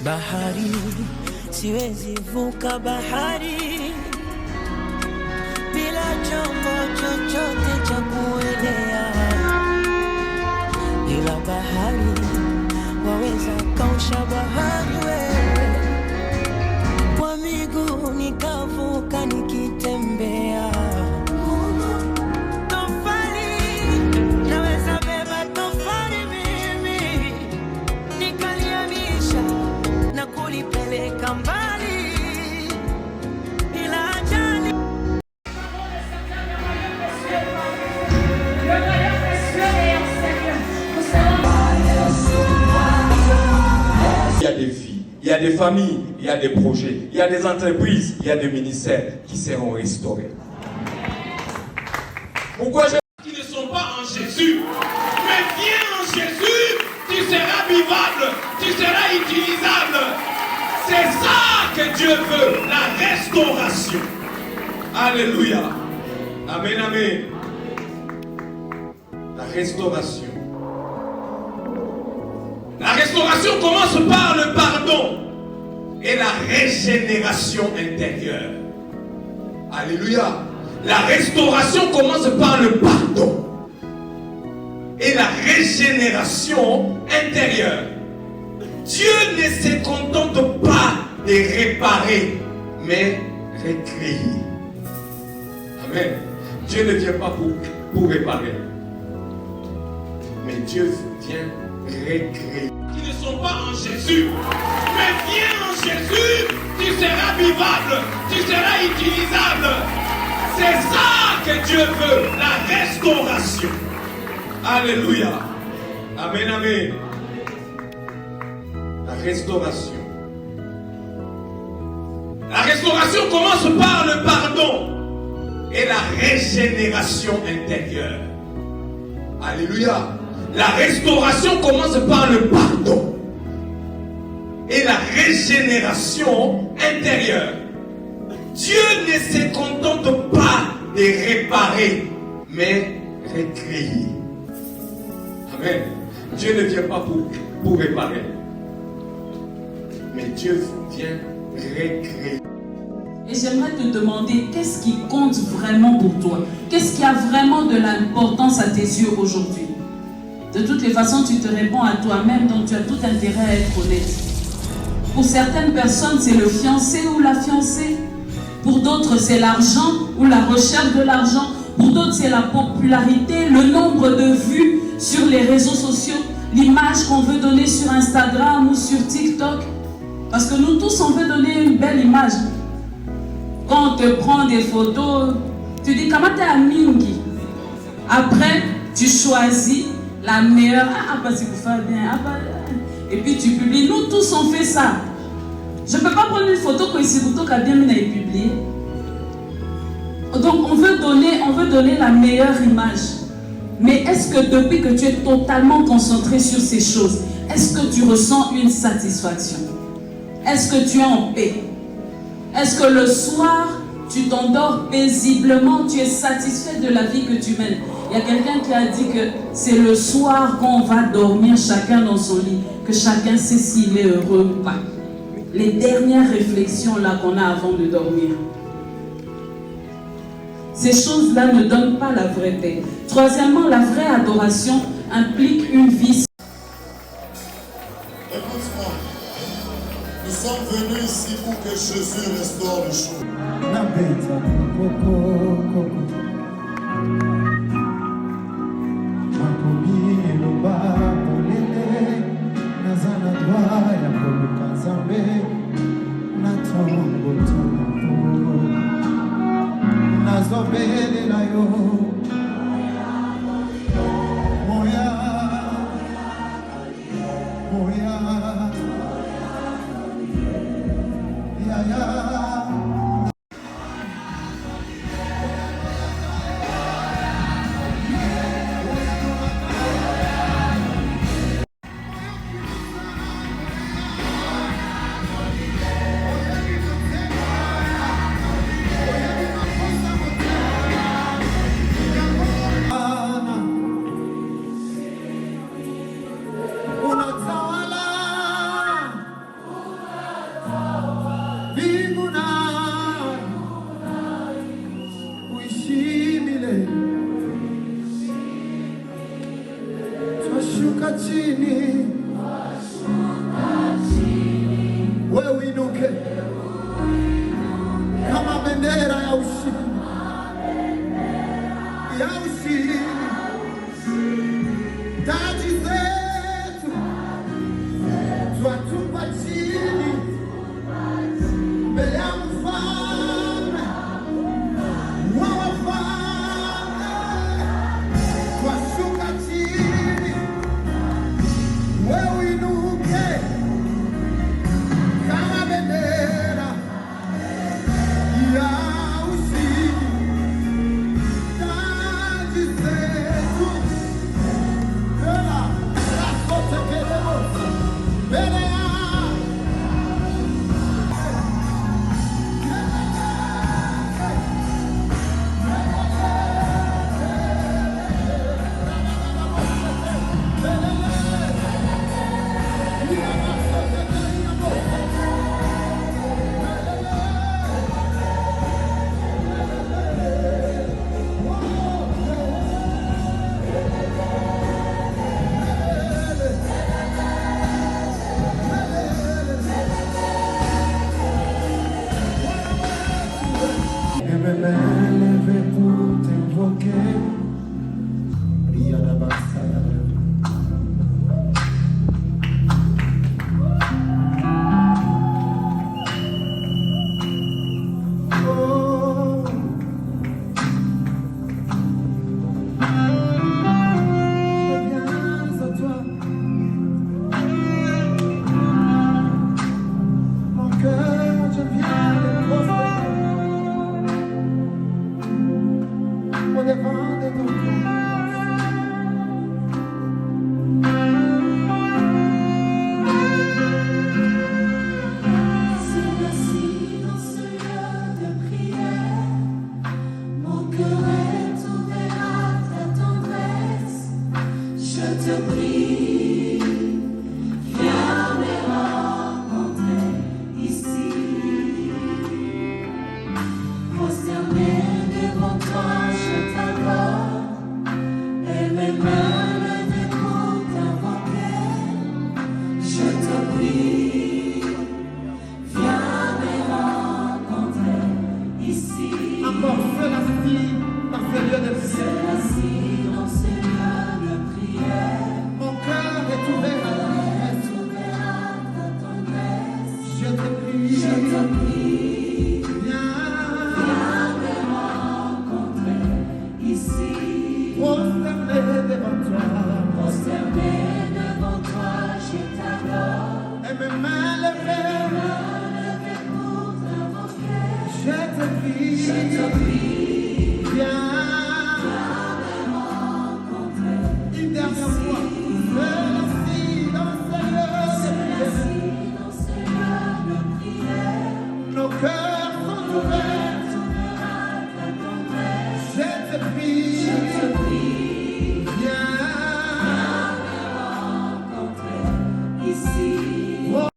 bahari, siwezi vuka bahari bila chombo chochote cha kuelea, ila bahari waweza kausha bahari wewe, kwa miguu nikavuka nikitembea. Il y a des filles, il y a des familles, il y a des projets, il y a des entreprises, il y a des ministères qui seront restaurés. Pourquoi qui ne sont pas en Jésus, mais viens en Jésus, tu seras vivable, tu seras utilisable. C'est ça que Dieu veut, la restauration. Alléluia. Amen, amen. La restauration. La restauration commence par le pardon et la régénération intérieure. Alléluia. La restauration commence par le pardon et la régénération intérieure. Dieu ne se contente pas de réparer, mais recréer. Amen. Dieu ne vient pas pour réparer, mais Dieu vient recréer. Qui ne sont pas en Jésus, mais viens en Jésus, tu seras vivable, tu seras utilisable. C'est ça que Dieu veut, la restauration. Alléluia. Amen, amen. La restauration. La restauration commence par le pardon et la régénération intérieure. Alléluia. La restauration commence par le pardon et la régénération intérieure. Dieu ne se contente pas de réparer, mais recréer. Amen. Dieu ne vient pas pour réparer, mais Dieu vient recréer. Et j'aimerais te demander, qu'est-ce qui compte vraiment pour toi? Qu'est-ce qui a vraiment de l'importance à tes yeux aujourd'hui? De toutes les façons, tu te réponds à toi-même, donc tu as tout intérêt à être honnête. Pour certaines personnes, c'est le fiancé ou la fiancée. Pour d'autres, c'est l'argent ou la recherche de l'argent. Pour d'autres, c'est la popularité, le nombre de vues sur les réseaux sociaux, l'image qu'on veut donner sur Instagram ou sur TikTok. Parce que nous tous, on veut donner une belle image. Quand on te prend des photos, tu dis, comment t'es à Mingi? Après, tu choisis la meilleure. Parce que vous faites bien. Et puis tu publies. Nous tous, on fait ça. Je ne peux pas prendre une photo que ici, photo qu'a bien publiée. Donc, on veut donner la meilleure image. Mais est-ce que depuis que tu es totalement concentré sur ces choses, est-ce que tu ressens une satisfaction? Est-ce que tu es en paix? Est-ce que le soir, tu t'endors paisiblement, tu es satisfait de la vie que tu mènes? Il y a quelqu'un qui a dit que c'est le soir quand on va dormir chacun dans son lit, que chacun sait s'il est heureux ou pas. Les dernières réflexions là qu'on a avant de dormir. Ces choses-là ne donnent pas la vraie paix. Troisièmement, la vraie adoration implique une vie. Écoute-moi, nous sommes venus ici pour que Jésus restaure les choses. chini, wewe inuke kama bendera ya ushindi, ya ushindi. Taji zetu twatupa chini mbele ya mfalme wa wafalme, twashuka chini, wewe inuke kama bendera ya ushindi. Taji zetu tena rakote kelemo mbele ya je vais m'élever pour t'invoquer. Oh, je viens à toi, mon cœur, je viens de prosterner au devant de ton trône. C'est assis dans ce lieu de prière, mon cœur est ouvert à ta tendresse. Je te prie, viens me rencontrer ici. Prosterné devant toi, je t'adore, et mes mains levées pour t'invoquer. Je te prie, viens me rencontrer ici. Encore seul assis dans ce lieu de Seul prière. assis dans ce lieu de prière, Mon cœur est ouvert à ta tendresse. ouvert à ta tendresse. Je te prie, Je te prie, viens viens me rencontrer ici. prosterner devant toi. Prosterné devant toi, je t'adore. Et mes mains levées, Levé pour t'invoquer. je te prie, Je te prie, viens